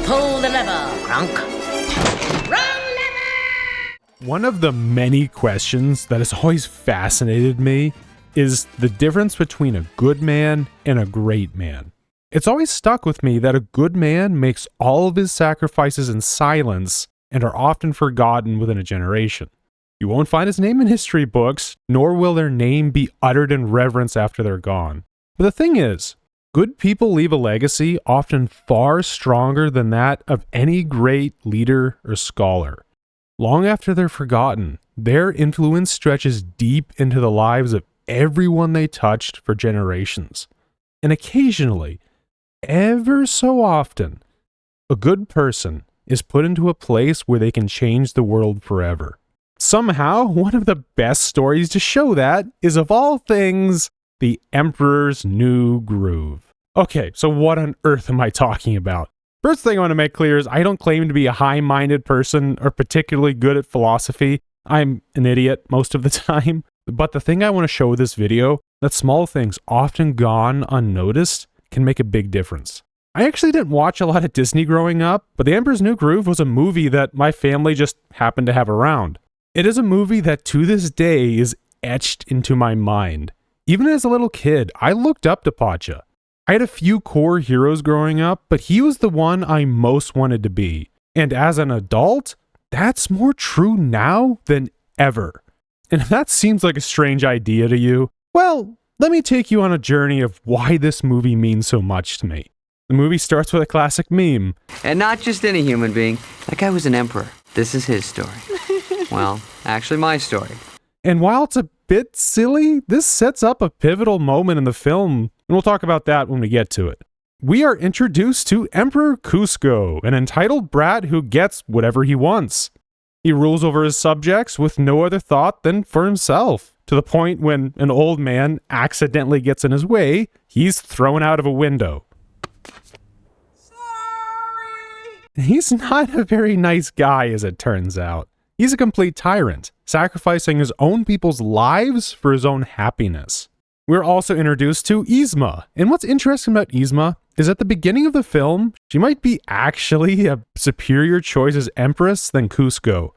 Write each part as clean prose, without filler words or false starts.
Pull the lever, Kronk. Wrong lever! One of the many questions that has always fascinated me is the difference between a good man and a great man. It's always stuck with me that a good man makes all of his sacrifices in silence and are often forgotten within a generation. You won't find his name in history books, nor will their name be uttered in reverence after they're gone. But the thing is, good people leave a legacy often far stronger than that of any great leader or scholar. Long after they're forgotten, their influence stretches deep into the lives of everyone they touched for generations. And occasionally, ever so often, a good person is put into a place where they can change the world forever. Somehow, one of the best stories to show that is, of all things, The Emperor's New Groove. Okay, so what on earth am I talking about? First thing I want to make clear is I don't claim to be a high-minded person or particularly good at philosophy. I'm an idiot most of the time. But the thing I want to show with this video, that small things often gone unnoticed can make a big difference. I actually didn't watch a lot of Disney growing up, but The Emperor's New Groove was a movie that my family just happened to have around. It is a movie that to this day is etched into my mind. Even as a little kid, I looked up to Pacha. I had a few core heroes growing up, but he was the one I most wanted to be. And as an adult, that's more true now than ever. And if that seems like a strange idea to you, well, let me take you on a journey of why this movie means so much to me. The movie starts with a classic meme. And not just any human being. That guy was an emperor. This is his story. Well, actually my story. And while it's a bit silly, this sets up a pivotal moment in the film, and we'll talk about that when we get to it. We are introduced to Emperor Kuzco, an entitled brat who gets whatever he wants. He rules over his subjects with no other thought than for himself, to the point when an old man accidentally gets in his way, he's thrown out of a window. Sorry. He's not a very nice guy, as it turns out. He's a complete tyrant, sacrificing his own people's lives for his own happiness. We're also introduced to Yzma, and what's interesting about Yzma is at the beginning of the film, she might be actually a superior choice as empress than Kuzco.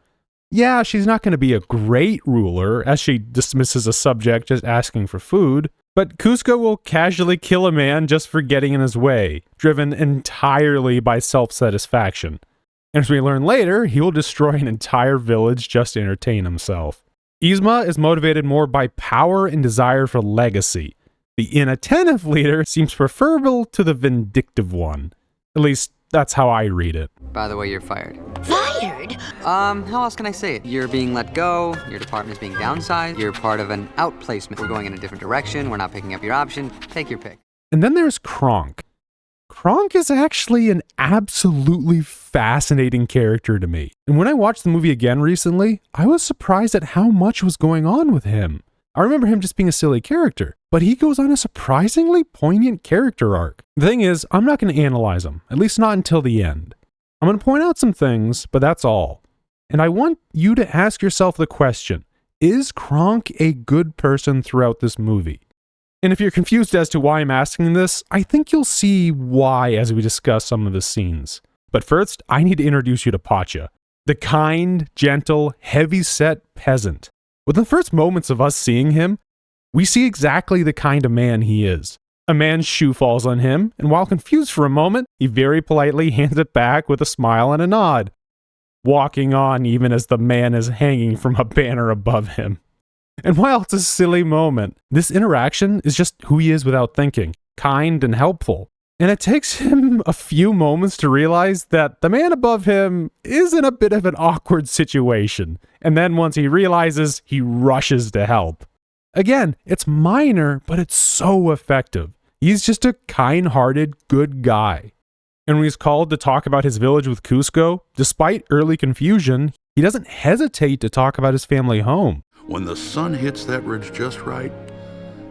Yeah, she's not going to be a great ruler, as she dismisses a subject just asking for food, but Kuzco will casually kill a man just for getting in his way, driven entirely by self-satisfaction. And as we learn later, he will destroy an entire village just to entertain himself. Yzma is motivated more by power and desire for legacy. The inattentive leader seems preferable to the vindictive one. At least, that's how I read it. By the way, you're fired. Fired? How else can I say it? You're being let go, your department is being downsized, you're part of an outplacement. We're going in a different direction, we're not picking up your option, take your pick. And then there's Kronk. Kronk is actually an absolutely fascinating character to me. And when I watched the movie again recently, I was surprised at how much was going on with him. I remember him just being a silly character, but he goes on a surprisingly poignant character arc. The thing is, I'm not going to analyze him, at least not until the end. I'm going to point out some things, but that's all. And I want you to ask yourself the question, is Kronk a good person throughout this movie? And if you're confused as to why I'm asking this, I think you'll see why as we discuss some of the scenes. But first, I need to introduce you to Pacha, the kind, gentle, heavy-set peasant. Within the first moments of us seeing him, we see exactly the kind of man he is. A man's shoe falls on him, and while confused for a moment, he very politely hands it back with a smile and a nod, walking on even as the man is hanging from a banner above him. And while it's a silly moment, this interaction is just who he is without thinking, kind and helpful. And it takes him a few moments to realize that the man above him is in a bit of an awkward situation. And then once he realizes, he rushes to help. Again, it's minor, but it's so effective. He's just a kind-hearted, good guy. And when he's called to talk about his village with Kuzco, despite early confusion, he doesn't hesitate to talk about his family home. When the sun hits that ridge just right,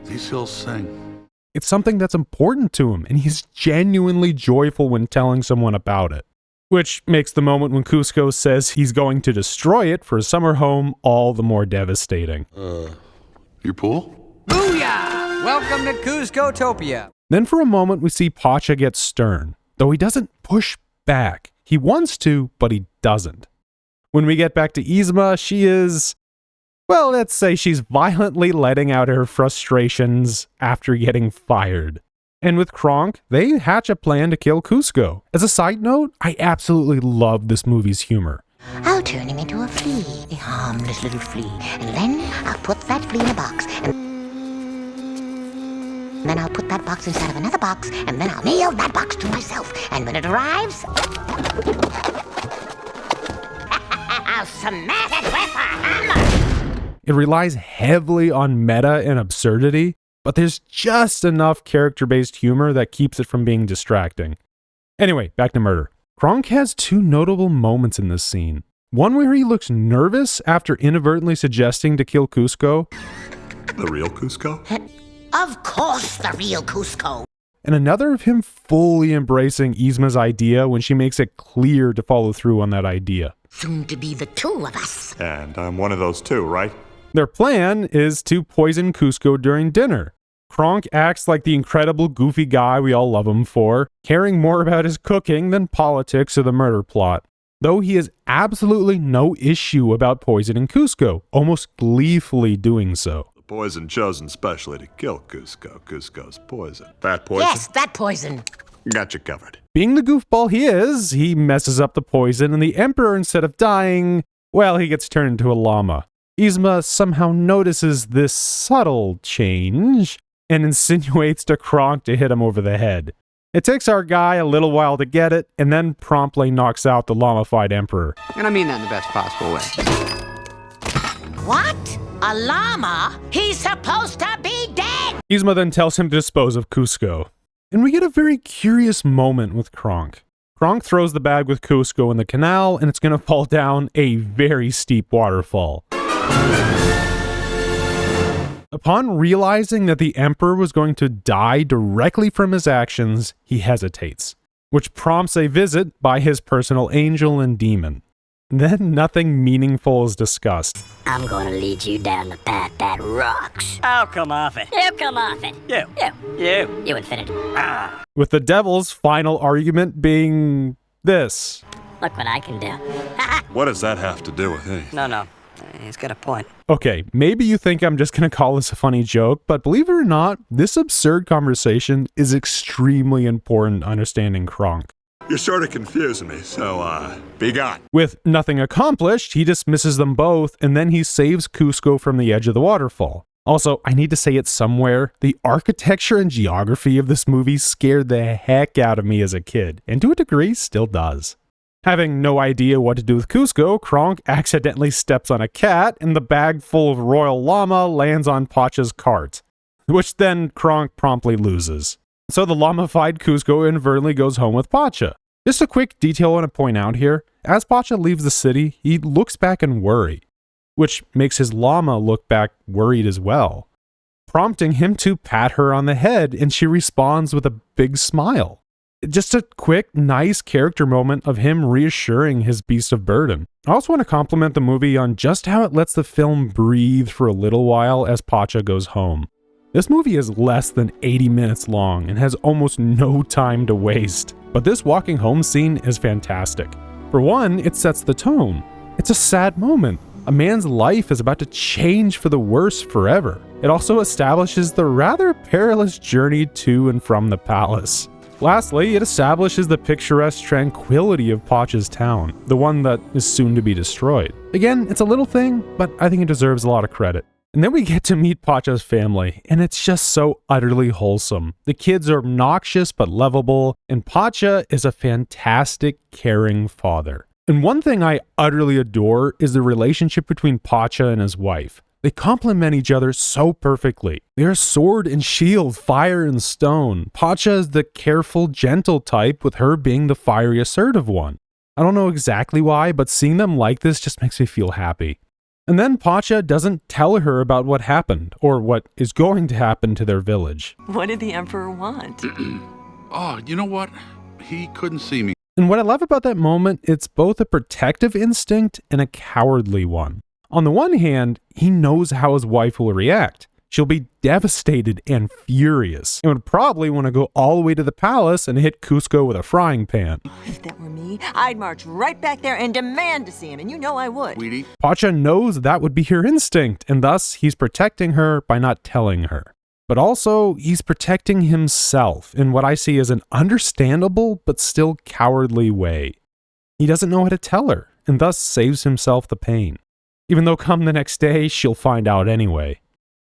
these hills sing. It's something that's important to him, and he's genuinely joyful when telling someone about it. Which makes the moment when Kuzco says he's going to destroy it for his summer home all the more devastating. Your pool? Booyah! Welcome to Kuzco-topia. Then for a moment we see Pacha get stern, though he doesn't push back. He wants to, but he doesn't. When we get back to Yzma, she is, well, let's say she's violently letting out her frustrations after getting fired. And with Kronk, they hatch a plan to kill Kuzco. As a side note, I absolutely love this movie's humor. I'll turn him into a flea, a harmless little flea, and then I'll put that flea in a box, and then I'll put that box inside of another box, and then I'll nail that box to myself, and when it arrives, I'll smash it with a hammer! It relies heavily on meta and absurdity, but there's just enough character-based humor that keeps it from being distracting. Anyway, back to murder. Kronk has two notable moments in this scene. One where he looks nervous after inadvertently suggesting to kill Kuzco. The real Cusco? Of course, the real Kuzco. And another of him fully embracing Yzma's idea when she makes it clear to follow through on that idea. Soon to be the two of us. And I'm one of those two, right? Their plan is to poison Kuzco during dinner. Kronk acts like the incredible goofy guy we all love him for, caring more about his cooking than politics or the murder plot. Though he has absolutely no issue about poisoning Kuzco, almost gleefully doing so. The poison chosen specially to kill Cusco. Cusco's poison. That poison? Yes, that poison. Got you covered. Being the goofball he is, he messes up the poison, and the Emperor, instead of dying, well, he gets turned into a llama. Yzma somehow notices this subtle change and insinuates to Kronk to hit him over the head. It takes our guy a little while to get it, and then promptly knocks out the llama-fied Emperor. And I mean that in the best possible way. What? A llama? He's supposed to be dead! Yzma then tells him to dispose of Kuzco. And we get a very curious moment with Kronk. Kronk throws the bag with Kuzco in the canal, and it's going to fall down a very steep waterfall. Upon realizing that the Emperor was going to die directly from his actions, he hesitates, which prompts a visit by his personal angel and demon. Then nothing meaningful is discussed. I'm gonna lead you down the path that rocks. Oh, come off it. You come off it. You infinity. With the devil's final argument being this. Look what I can do. What does that have to do with anything? No. He's got a point. Okay, maybe you think I'm just going to call this a funny joke, but believe it or not, this absurd conversation is extremely important to understanding Kronk. You're sort of confusing me, so, be gone. With nothing accomplished, he dismisses them both, and then he saves Kuzco from the edge of the waterfall. Also, I need to say it somewhere, the architecture and geography of this movie scared the heck out of me as a kid, and to a degree, still does. Having no idea what to do with Kuzco, Kronk accidentally steps on a cat, and the bag full of royal llama lands on Pacha's cart, which then Kronk promptly loses. So the llama-fied Kuzco inadvertently goes home with Pacha. Just a quick detail I want to point out here, as Pacha leaves the city, he looks back in worry, which makes his llama look back worried as well, prompting him to pat her on the head, and she responds with a big smile. Just a quick, nice character moment of him reassuring his beast of burden. I also want to compliment the movie on just how it lets the film breathe for a little while as Pacha goes home. This movie is less than 80 minutes long and has almost no time to waste, but this walking home scene is fantastic. For one, it sets the tone. It's a sad moment. A man's life is about to change for the worse forever. It also establishes the rather perilous journey to and from the palace. Lastly, it establishes the picturesque tranquility of Pacha's town, the one that is soon to be destroyed. Again, it's a little thing, but I think it deserves a lot of credit. And then we get to meet Pacha's family, and it's just so utterly wholesome. The kids are obnoxious but lovable, and Pacha is a fantastic, caring father. And one thing I utterly adore is the relationship between Pacha and his wife. They complement each other so perfectly. They are sword and shield, fire and stone. Pacha is the careful, gentle type, with her being the fiery, assertive one. I don't know exactly why, but seeing them like this just makes me feel happy. And then Pacha doesn't tell her about what happened, or what is going to happen to their village. What did the Emperor want? Oh, you know what? He couldn't see me. And what I love about that moment, it's both a protective instinct and a cowardly one. On the one hand, he knows how his wife will react. she'll be devastated and furious and would probably want to go all the way to the palace and hit Cusco with a frying pan. If that were me, I'd march right back there and demand to see him, and you know I would. Sweetie, Pacha knows that would be her instinct, and thus he's protecting her by not telling her. But also, he's protecting himself in what I see as an understandable but still cowardly way. He doesn't know how to tell her, and thus saves himself the pain. Even though come the next day, she'll find out anyway.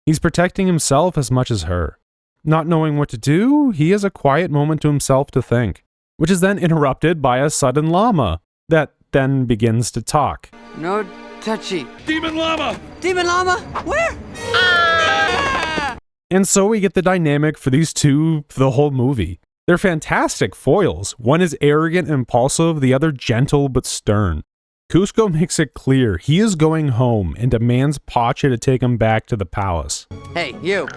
He's protecting himself as much as her. Not knowing what to do, he has a quiet moment to himself to think, which is then interrupted by a sudden llama that then begins to talk. No touchy. demon llama! Demon llama? Where? And so we get the dynamic for these two for the whole movie. They're fantastic foils. One is arrogant and impulsive, the other gentle but stern. Cusco makes it clear he is going home and demands Pacha to take him back to the palace. Hey, you.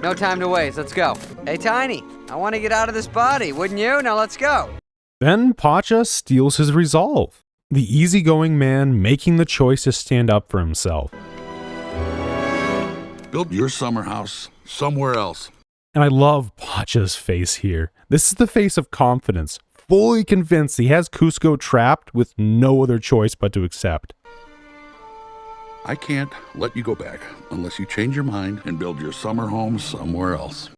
No time to waste. Let's go. Hey, Tiny. I want to get out of this body, wouldn't you? Now let's go. Then Pacha steals his resolve. The easygoing man making the choice to stand up for himself. Build your summer house somewhere else. And I love Pacha's face here. This is the face of confidence, fully convinced he has Cusco trapped with no other choice but to accept. I can't let you go back unless you change your mind and build your summer home somewhere else.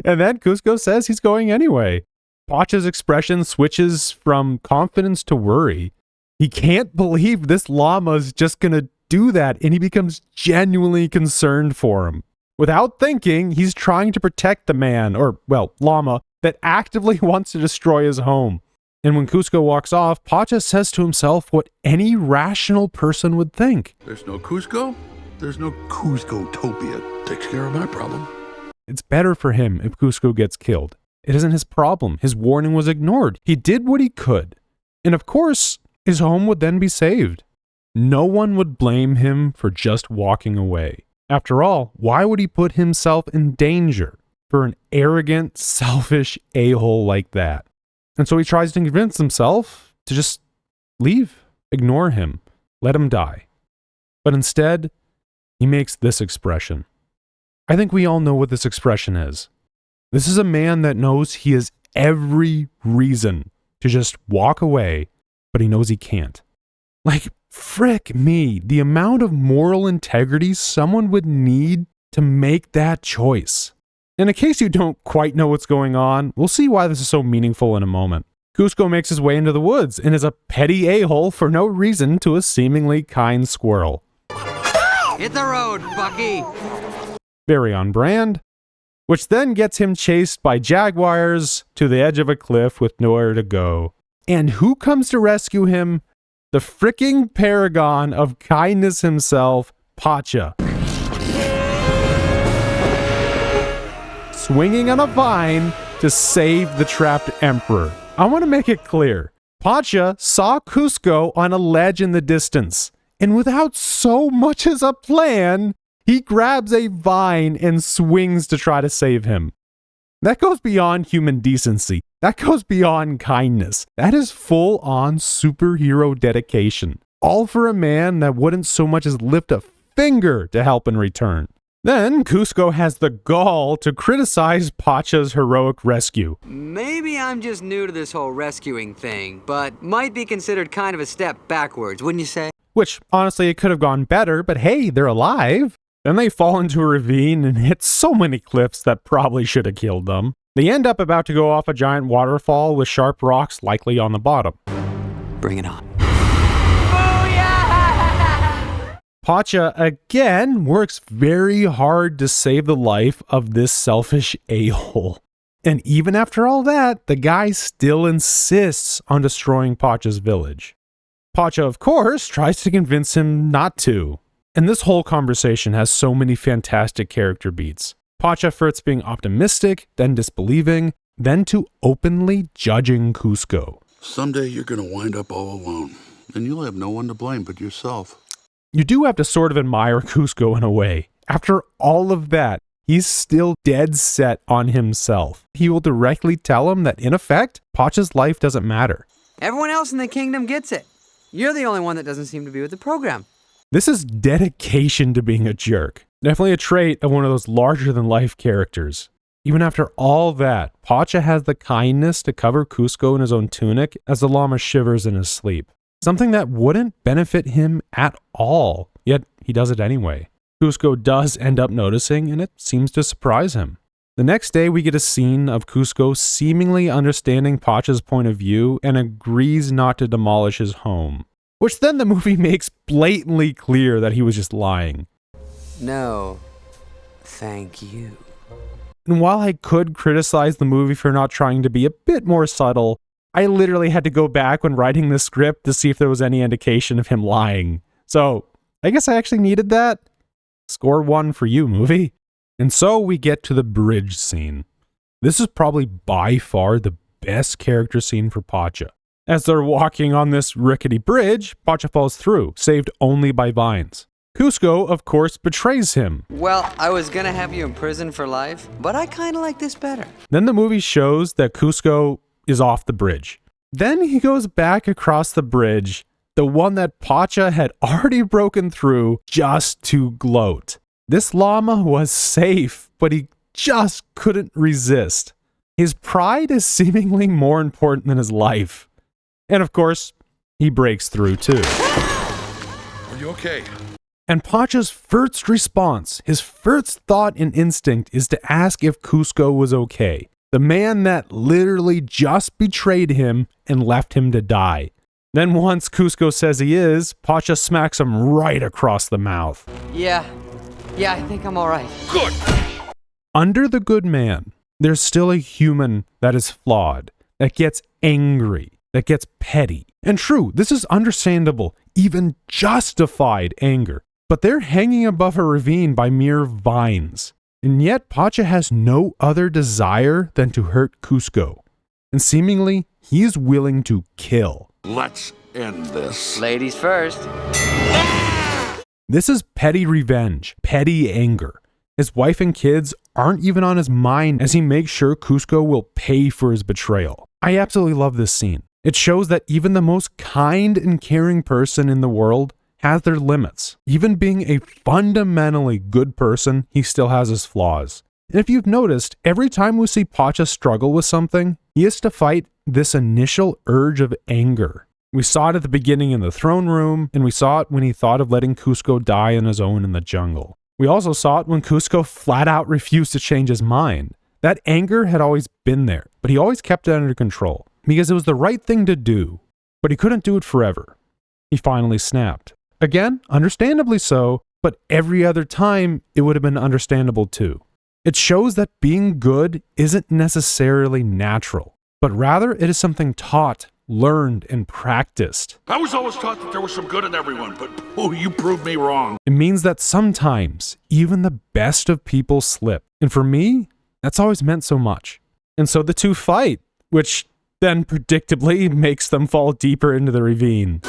And then Cusco says he's going anyway. Pacha's expression switches from confidence to worry. He can't believe this llama's just gonna do that, and he becomes genuinely concerned for him. Without thinking, he's trying to protect the man, or, well, llama, that actively wants to destroy his home. And when Cusco walks off, Pacha says to himself what any rational person would think. There's no Cusco? There's no Cusco-topia. Takes care of my problem. It's better for him if Cusco gets killed. It isn't his problem. His warning was ignored. He did what he could. And of course, his home would then be saved. No one would blame him for just walking away. After all, why would he put himself in danger for an arrogant, selfish a-hole like that? And so he tries to convince himself to just leave, ignore him, let him die. But instead, he makes this expression. I think we all know what this expression is. This is a man that knows he has every reason to just walk away, but he knows he can't. Like, frick me, the amount of moral integrity someone would need to make that choice. And in case you don't quite know what's going on, we'll see why this is so meaningful in a moment. Cusco makes his way into the woods and is a petty a-hole for no reason to a seemingly kind squirrel. Hit the road, Bucky. Very on brand. Which then gets him chased by jaguars to the edge of a cliff with nowhere to go. And who comes to rescue him? The fricking paragon of kindness himself, Pacha. Swinging on a vine to save the trapped emperor. I want to make it clear. Pacha saw Cusco on a ledge in the distance, and without so much as a plan, he grabs a vine and swings to try to save him. That goes beyond human decency. That goes beyond kindness. That is full-on superhero dedication. All for a man that wouldn't so much as lift a finger to help in return. Then Cusco has the gall to criticize Pacha's heroic rescue. Maybe I'm just new to this whole rescuing thing, but might be considered kind of a step backwards, wouldn't you say? Which, honestly, it could have gone better, but hey, they're alive. Then they fall into a ravine and hit so many cliffs that probably should have killed them. They end up about to go off a giant waterfall with sharp rocks likely on the bottom. Bring it on. Pacha, again, works very hard to save the life of this selfish a-hole. And even after all that, the guy still insists on destroying Pacha's village. Pacha, of course, tries to convince him not to. And this whole conversation has so many fantastic character beats. Pacha first being optimistic, then disbelieving, then to openly judging Cusco. Someday you're going to wind up all alone, and you'll have no one to blame but yourself. You do have to sort of admire Cusco in a way. After all of that, he's still dead set on himself. He will directly tell him that, in effect, Pacha's life doesn't matter. Everyone else in the kingdom gets it. You're the only one that doesn't seem to be with the program. This is dedication to being a jerk. Definitely a trait of one of those larger-than-life characters. Even after all that, Pacha has the kindness to cover Kuzco in his own tunic as the llama shivers in his sleep. Something that wouldn't benefit him at all, yet he does it anyway. Kuzco does end up noticing, and it seems to surprise him. The next day, we get a scene of Kuzco seemingly understanding Pacha's point of view and agrees not to demolish his home, which then the movie makes blatantly clear that he was just lying. No, thank you. And while I could criticize the movie for not trying to be a bit more subtle, I literally had to go back when writing the script to see if there was any indication of him lying. So, I guess I actually needed that. Score 1 for you, movie. And so we get to the bridge scene. This is probably by far the best character scene for Pacha. As they're walking on this rickety bridge, Pacha falls through, saved only by vines. Kuzco, of course, betrays him. Well, I was gonna have you in prison for life, but I kinda like this better. Then the movie shows that Kuzco is off the bridge. Then he goes back across the bridge, the one that Pacha had already broken through, just to gloat. This llama was safe, but he just couldn't resist. His pride is seemingly more important than his life. And of course, he breaks through too. Are you okay? And Pacha's first response, his first thought and instinct is to ask if Kuzco was okay. The man that literally just betrayed him and left him to die. Then once Kuzco says he is, Pacha smacks him right across the mouth. Yeah, I think I'm alright. Good! Under the good man, there's still a human that is flawed, that gets angry, that gets petty. And true, this is understandable, even justified anger. But they're hanging above a ravine by mere vines. And yet Pacha has no other desire than to hurt Kuzco. And seemingly, he is willing to kill. Let's end this. Ladies first. This is petty revenge, petty anger. His wife and kids aren't even on his mind as he makes sure Kuzco will pay for his betrayal. I absolutely love this scene. It shows that even the most kind and caring person in the world has their limits. Even being a fundamentally good person, he still has his flaws. And if you've noticed, every time we see Pacha struggle with something, he has to fight this initial urge of anger. We saw it at the beginning in the throne room, and we saw it when he thought of letting Kuzco die on his own in the jungle. We also saw it when Kuzco flat out refused to change his mind. That anger had always been there, but he always kept it under control, because it was the right thing to do. But he couldn't do it forever. He finally snapped. Again, understandably so, but every other time it would have been understandable too. It shows that being good isn't necessarily natural, but rather it is something taught, learned, and practiced. I was always taught that there was some good in everyone, but you proved me wrong. It means that sometimes even the best of people slip. And for me, that's always meant so much. And so the two fight, which then predictably makes them fall deeper into the ravine.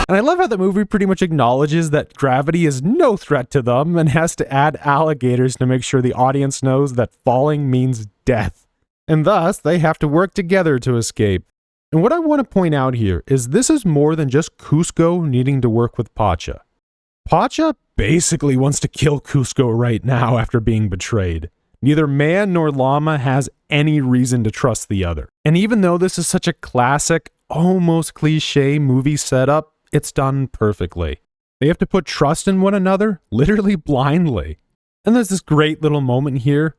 And I love how the movie pretty much acknowledges that gravity is no threat to them and has to add alligators to make sure the audience knows that falling means death. And thus, they have to work together to escape. And what I want to point out here is this is more than just Kuzco needing to work with Pacha. Pacha basically wants to kill Kuzco right now after being betrayed. Neither man nor llama has any reason to trust the other. And even though this is such a classic, almost cliche movie setup, it's done perfectly. They have to put trust in one another, literally blindly. And there's this great little moment here.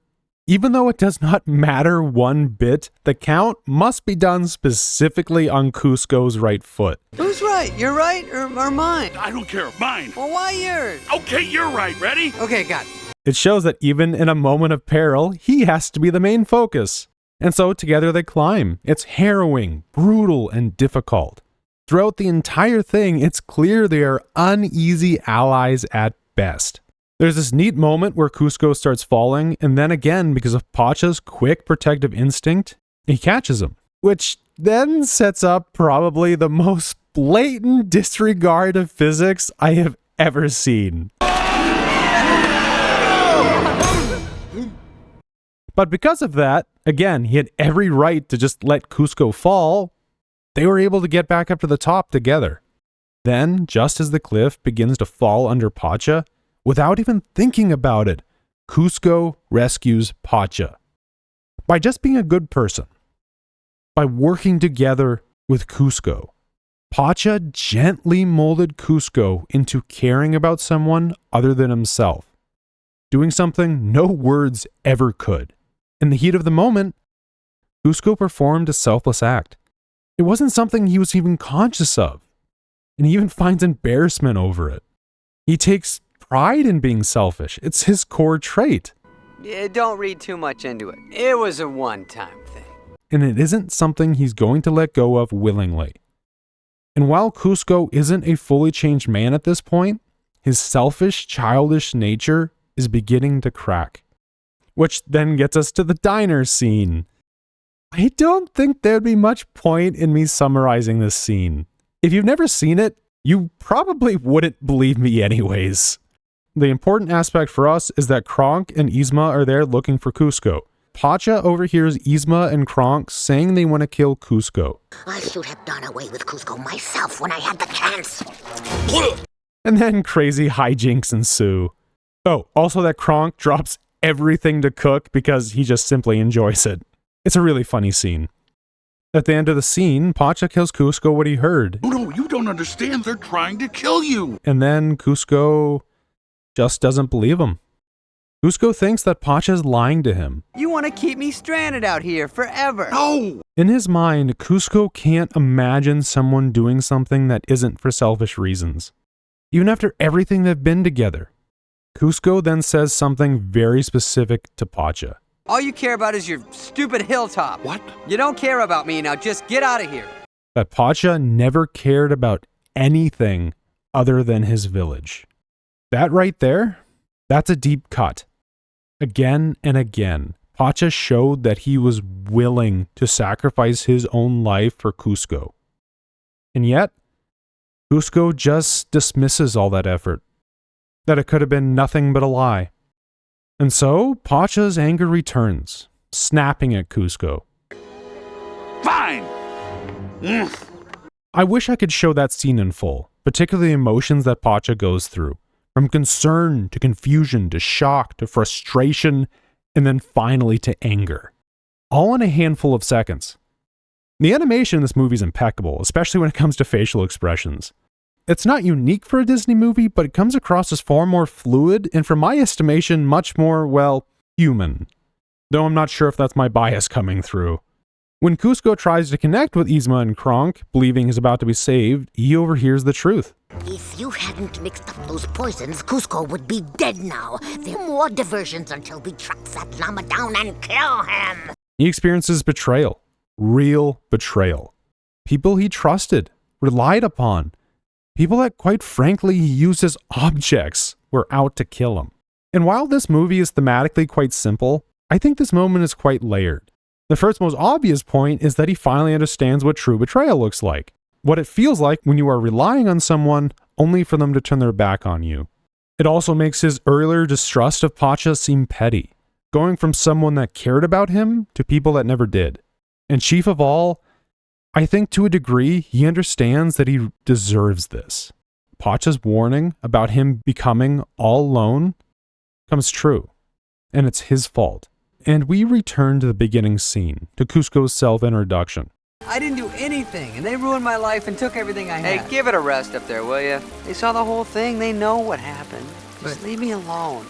Even though it does not matter one bit, the count must be done specifically on Kuzco's right foot. Who's right? Your right or mine? I don't care. Mine. Well, why yours? Okay, you're right. Ready? Okay, got it. It shows that even in a moment of peril, he has to be the main focus. And so together they climb. It's harrowing, brutal, and difficult. Throughout the entire thing, it's clear they are uneasy allies at best. There's this neat moment where Kuzco starts falling, and then again, because of Pacha's quick protective instinct, he catches him. Which then sets up probably the most blatant disregard of physics I have ever seen. But because of that, again, he had every right to just let Kuzco fall. they were able to get back up to the top together. Then, just as the cliff begins to fall under Pacha, without even thinking about it, Kuzco rescues Pacha. By just being a good person. By working together with Kuzco. Pacha gently molded Kuzco into caring about someone other than himself. Doing something no words ever could. In the heat of the moment, Kuzco performed a selfless act. It wasn't something he was even conscious of. And he even finds embarrassment over it. He takes pride in being selfish. It's his core trait. Yeah, don't read too much into it. It was a one-time thing. And it isn't something he's going to let go of willingly. And while Kuzco isn't a fully changed man at this point, his selfish, childish nature is beginning to crack. Which then gets us to the diner scene. I don't think there'd be much point in me summarizing this scene. If you've never seen it, you probably wouldn't believe me anyways. The important aspect for us is that Kronk and Yzma are there looking for Kuzco. Pacha overhears Yzma and Kronk saying they want to kill Kuzco. I should have done away with Kuzco myself when I had the chance. And then crazy hijinks ensue. Oh, also that Kronk drops everything to cook because he just simply enjoys it. It's a really funny scene. At the end of the scene, Pacha tells Kuzco what he heard. No, you don't understand. They're trying to kill you. And then Kuzco just doesn't believe him. Kuzco thinks that Pacha's lying to him. You want to keep me stranded out here forever. No! In his mind, Kuzco can't imagine someone doing something that isn't for selfish reasons. Even after everything they've been together. Kuzco then says something very specific to Pacha. All you care about is your stupid hilltop. What? You don't care about me, now just get out of here. That Pacha never cared about anything other than his village. That right there, that's a deep cut. Again and again, Pacha showed that he was willing to sacrifice his own life for Kuzco. And yet, Kuzco just dismisses all that effort. That it could have been nothing but a lie. And so, Pacha's anger returns, snapping at Kuzco. Fine! I wish I could show that scene in full, particularly the emotions that Pacha goes through. From concern, to confusion, to shock, to frustration, and then finally to anger. All in a handful of seconds. The animation in this movie is impeccable, especially when it comes to facial expressions. It's not unique for a Disney movie, but it comes across as far more fluid and, from my estimation, much more, well, human. Though I'm not sure if that's my bias coming through. When Kuzco tries to connect with Yzma and Kronk, believing he's about to be saved, he overhears the truth. If you hadn't mixed up those poisons, Kuzco would be dead now. There are more diversions until we track that llama down and kill him. He experiences betrayal. Real betrayal. People he trusted, relied upon. People that, quite frankly, he used as objects were out to kill him. And while this movie is thematically quite simple, I think this moment is quite layered. The first most obvious point is that he finally understands what true betrayal looks like. What it feels like when you are relying on someone only for them to turn their back on you. It also makes his earlier distrust of Pacha seem petty, going from someone that cared about him to people that never did. And chief of all, I think to a degree he understands that he deserves this. Pacha's warning about him becoming all alone comes true, and it's his fault. And we return to the beginning scene, to Kuzco's self-introduction. I didn't do anything, and they ruined my life and took everything I had. Hey, give it a rest up there, will you? They saw the whole thing. They know what happened. Just leave me alone.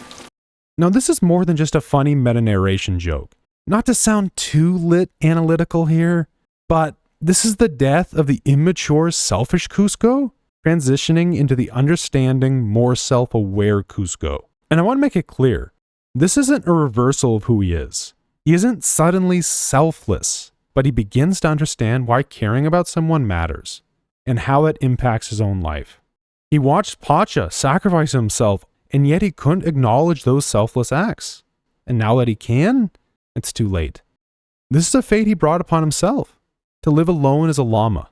Now, this is more than just a funny meta-narration joke. Not to sound too lit analytical here, but this is the death of the immature, selfish Kuzco, transitioning into the understanding, more self-aware Kuzco. And I want to make it clear, this isn't a reversal of who he is. He isn't suddenly selfless, but he begins to understand why caring about someone matters, and how that impacts his own life. He watched Pacha sacrifice himself, and yet he couldn't acknowledge those selfless acts. And now that he can, it's too late. This is a fate he brought upon himself, to live alone as a llama.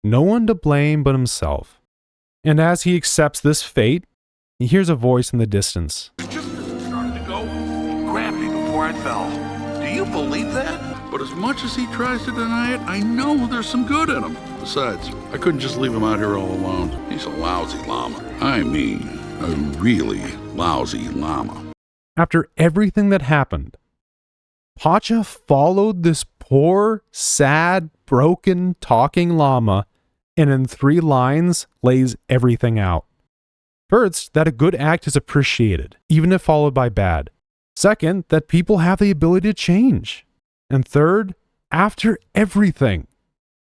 No one to blame but himself. And as he accepts this fate, he hears a voice in the distance. Just as it started to go, he grabbed me before I fell. Do you believe that? But as much as he tries to deny it, I know there's some good in him. Besides, I couldn't just leave him out here all alone. He's a lousy llama. I mean, a really lousy llama. After everything that happened, Pacha followed this poor, sad, broken, talking llama and in 3 lines lays everything out. First, that a good act is appreciated, even if followed by bad. Second, that people have the ability to change. And third, after everything,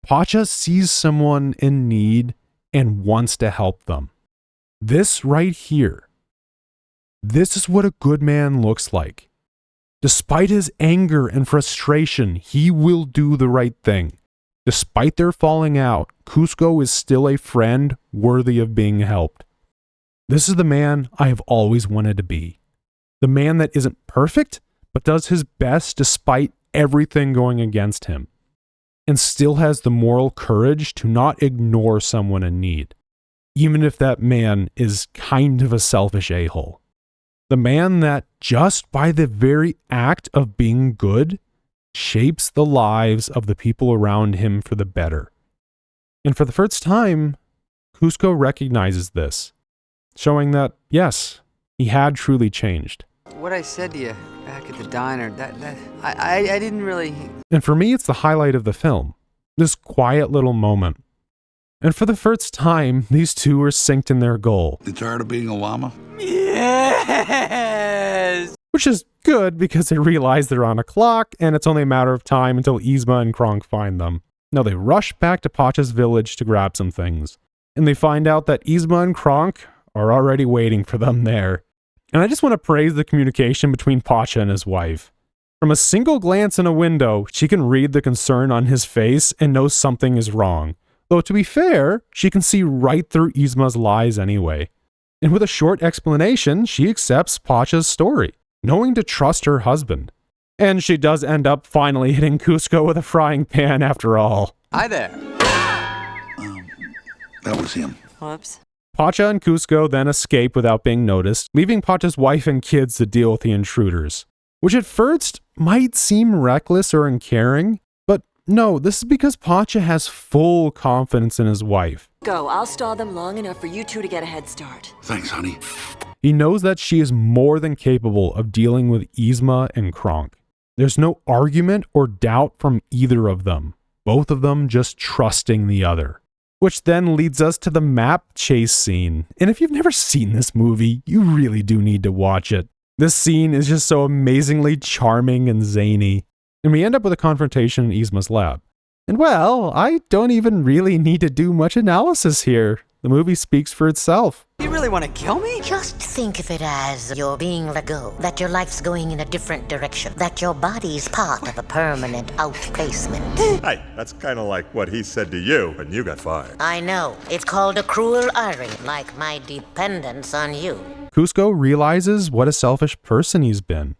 Pacha sees someone in need and wants to help them. This right here, this is what a good man looks like. Despite his anger and frustration, he will do the right thing. Despite their falling out, Kuzco is still a friend worthy of being helped. This is the man I have always wanted to be. The man that isn't perfect, but does his best despite everything going against him, and still has the moral courage to not ignore someone in need, even if that man is kind of a selfish a-hole. The man that, just by the very act of being good, shapes the lives of the people around him for the better. And for the first time, Kuzco recognizes this, showing that, yes, he had truly changed. What I said to you back at the diner, I didn't really... And for me, it's the highlight of the film, this quiet little moment. And for the first time, these two are synced in their goal. You tired of being a llama? Yes! Which is good because they realize they're on a clock and it's only a matter of time until Yzma and Kronk find them. Now they rush back to Pacha's village to grab some things. And they find out that Yzma and Kronk are already waiting for them there. And I just want to praise the communication between Pacha and his wife. From a single glance in a window, she can read the concern on his face and knows something is wrong. Though to be fair, she can see right through Yzma's lies anyway. And with a short explanation, she accepts Pacha's story, knowing to trust her husband. And she does end up finally hitting Kuzco with a frying pan after all. Hi there. That was him. Whoops. Pacha and Kuzco then escape without being noticed, leaving Pacha's wife and kids to deal with the intruders. Which at first might seem reckless or uncaring, but no, this is because Pacha has full confidence in his wife. Go. I'll stall them long enough for you two to get a head start. Thanks, honey. He knows that she is more than capable of dealing with Yzma and Kronk. There's no argument or doubt from either of them, both of them just trusting the other. Which then leads us to the map chase scene. And if you've never seen this movie, you really do need to watch it. This scene is just so amazingly charming and zany. And we end up with a confrontation in Yzma's lab. And well, I don't even really need to do much analysis here. The movie speaks for itself. You really want to kill me? Just think of it as you're being let go, that your life's going in a different direction, that your body's part of a permanent outplacement. Hey, that's kind of like what he said to you when you got fired. I know. It's called a cruel irony, like my dependence on you. Kuzco realizes what a selfish person he's been,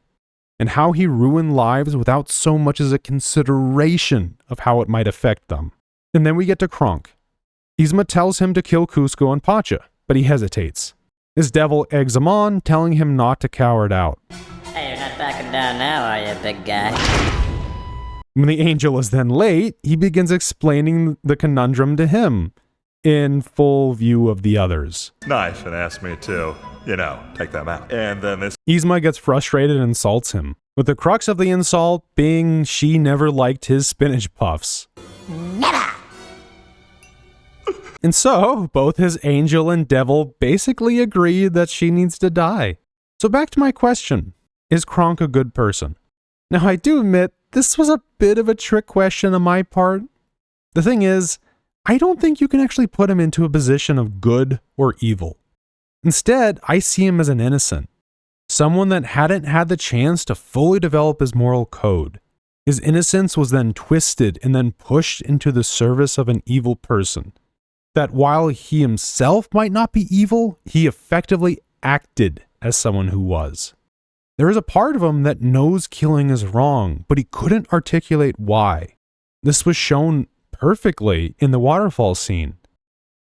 and how he ruined lives without so much as a consideration of how it might affect them. And then we get to Kronk. Yzma tells him to kill Kuzco and Pacha, but he hesitates. His devil eggs him on, telling him not to coward out. Hey, you're not backing down now, are you, big guy? When the angel is then late, he begins explaining the conundrum to him, in full view of the others. Knife and asked me to, take them out. And then this Yzma gets frustrated and insults him, with the crux of the insult being she never liked his spinach puffs. Never! And so, both his angel and devil basically agree that she needs to die. So back to my question, is Kronk a good person? Now I do admit, this was a bit of a trick question on my part. The thing is, I don't think you can actually put him into a position of good or evil. Instead, I see him as an innocent. Someone that hadn't had the chance to fully develop his moral code. His innocence was then twisted and then pushed into the service of an evil person. That while he himself might not be evil, he effectively acted as someone who was. There is a part of him that knows killing is wrong, but he couldn't articulate why. This was shown perfectly in the waterfall scene.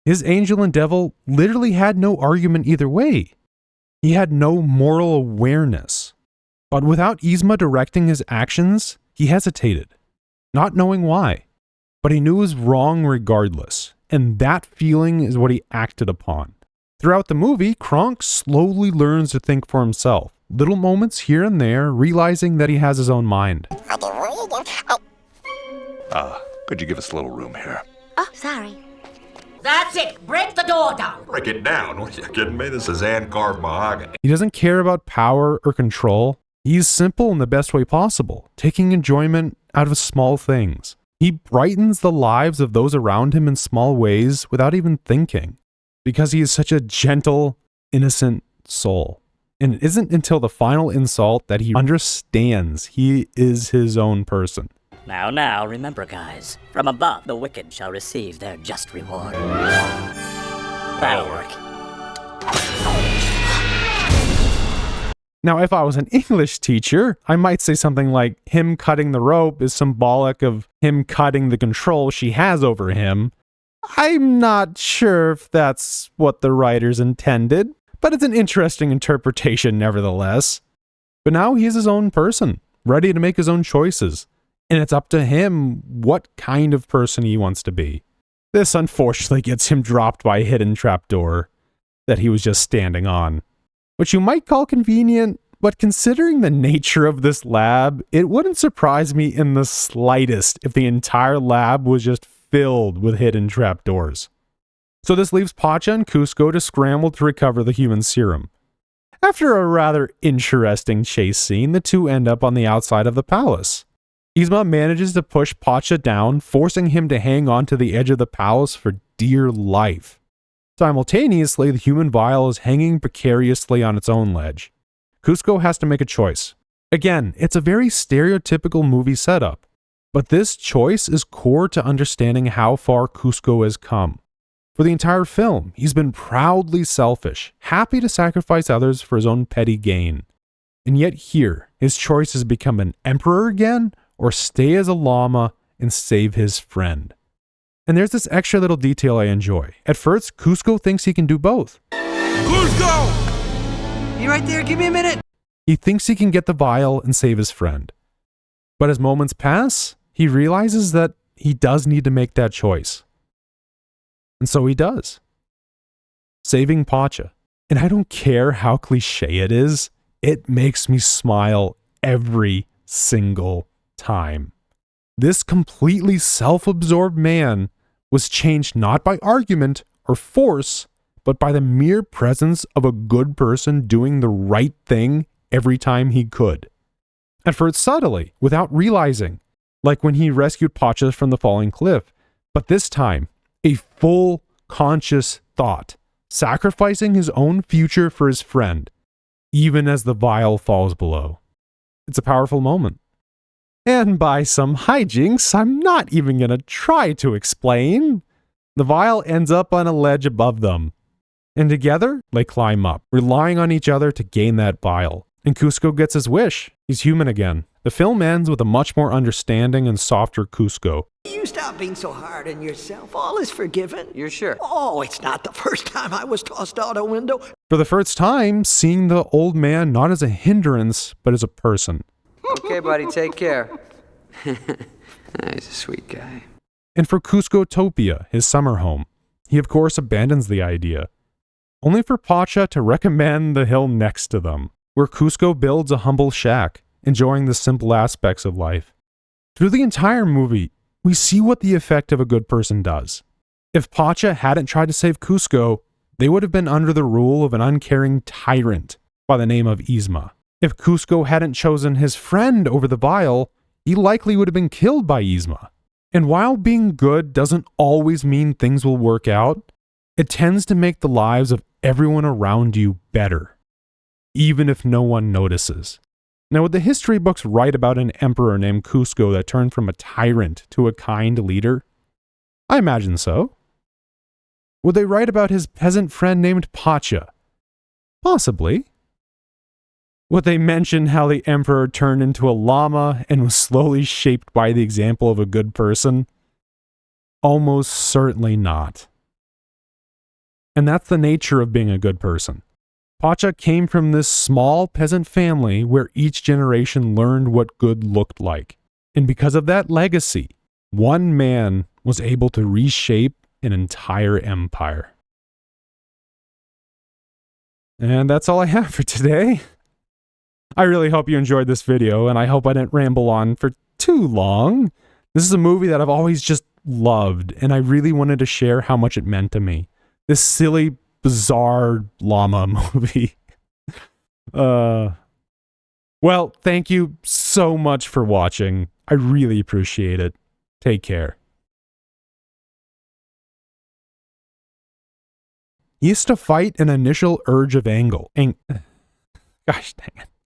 His angel and devil literally had no argument either way. He had no moral awareness. But without Yzma directing his actions, he hesitated. not knowing why. But he knew it was wrong regardless, and that feeling is what he acted upon. Throughout the movie, Kronk slowly learns to think for himself, little moments here and there, realizing that he has his own mind. Could you give us a little room here? Oh, sorry. That's it. Break the door down. Break it down. What, are you kidding me? This is hand-carved mahogany. He doesn't care about power or control. He's simple in the best way possible, taking enjoyment out of small things. He brightens the lives of those around him in small ways without even thinking, because he is such a gentle, innocent soul. And it isn't until the final insult that he understands he is his own person. Now, remember, guys. From above, the wicked shall receive their just reward. That'll work. Now, if I was an English teacher, I might say something like, him cutting the rope is symbolic of him cutting the control she has over him. I'm not sure if that's what the writers intended, but it's an interesting interpretation nevertheless. But now he's his own person, ready to make his own choices. And it's up to him what kind of person he wants to be. This unfortunately gets him dropped by a hidden trapdoor that he was just standing on, which you might call convenient, but considering the nature of this lab, it wouldn't surprise me in the slightest if the entire lab was just filled with hidden trapdoors. So this leaves Pacha and Kuzco to scramble to recover the human serum. After a rather interesting chase scene, the two end up on the outside of the palace. Yzma manages to push Pacha down, forcing him to hang on to the edge of the palace for dear life. Simultaneously, the human vial is hanging precariously on its own ledge. Kuzco has to make a choice. Again, it's a very stereotypical movie setup, but this choice is core to understanding how far Kuzco has come. For the entire film, he's been proudly selfish, happy to sacrifice others for his own petty gain. And yet here, his choice has become an emperor again, or stay as a llama and save his friend. And there's this extra little detail I enjoy. At first, Kuzco thinks he can do both. Kuzco! You right there? Give me a minute. He thinks he can get the vial and save his friend. But as moments pass, he realizes that he does need to make that choice. And so he does. Saving Pacha. And I don't care how cliche it is, it makes me smile every single time. This completely self-absorbed man was changed not by argument or force, but by the mere presence of a good person doing the right thing every time he could. At first subtly, without realizing, like when he rescued Pacha from the falling cliff, but this time, a full conscious thought, sacrificing his own future for his friend, even as the vial falls below. It's a powerful moment. And by some hijinks, I'm not even going to try to explain. The vial ends up on a ledge above them. And together, they climb up, relying on each other to gain that vial. And Kuzco gets his wish. He's human again. The film ends with a much more understanding and softer Kuzco. You stop being so hard on yourself. All is forgiven. You're sure? Oh, it's not the first time I was tossed out a window. For the first time, seeing the old man not as a hindrance, but as a person. Okay, buddy, take care. He's a sweet guy. And for Kuzco-topia, his summer home, he of course abandons the idea, only for Pacha to recommend the hill next to them, where Kuzco builds a humble shack, enjoying the simple aspects of life. Through the entire movie, we see what the effect of a good person does. If Pacha hadn't tried to save Kuzco, they would have been under the rule of an uncaring tyrant by the name of Yzma. If Kuzco hadn't chosen his friend over the vial, he likely would have been killed by Yzma. And while being good doesn't always mean things will work out, it tends to make the lives of everyone around you better, even if no one notices. Now, would the history books write about an emperor named Kuzco that turned from a tyrant to a kind leader? I imagine so. Would they write about his peasant friend named Pacha? Possibly. Would they mention how the emperor turned into a llama and was slowly shaped by the example of a good person? Almost certainly not. And that's the nature of being a good person. Pacha came from this small peasant family where each generation learned what good looked like. And because of that legacy, one man was able to reshape an entire empire. And that's all I have for today. I really hope you enjoyed this video, and I hope I didn't ramble on for too long. This is a movie that I've always just loved, and I really wanted to share how much it meant to me. This silly, bizarre llama movie. Well, thank you so much for watching. I really appreciate it. Take care. He used to fight an initial urge of anger. Gosh dang it.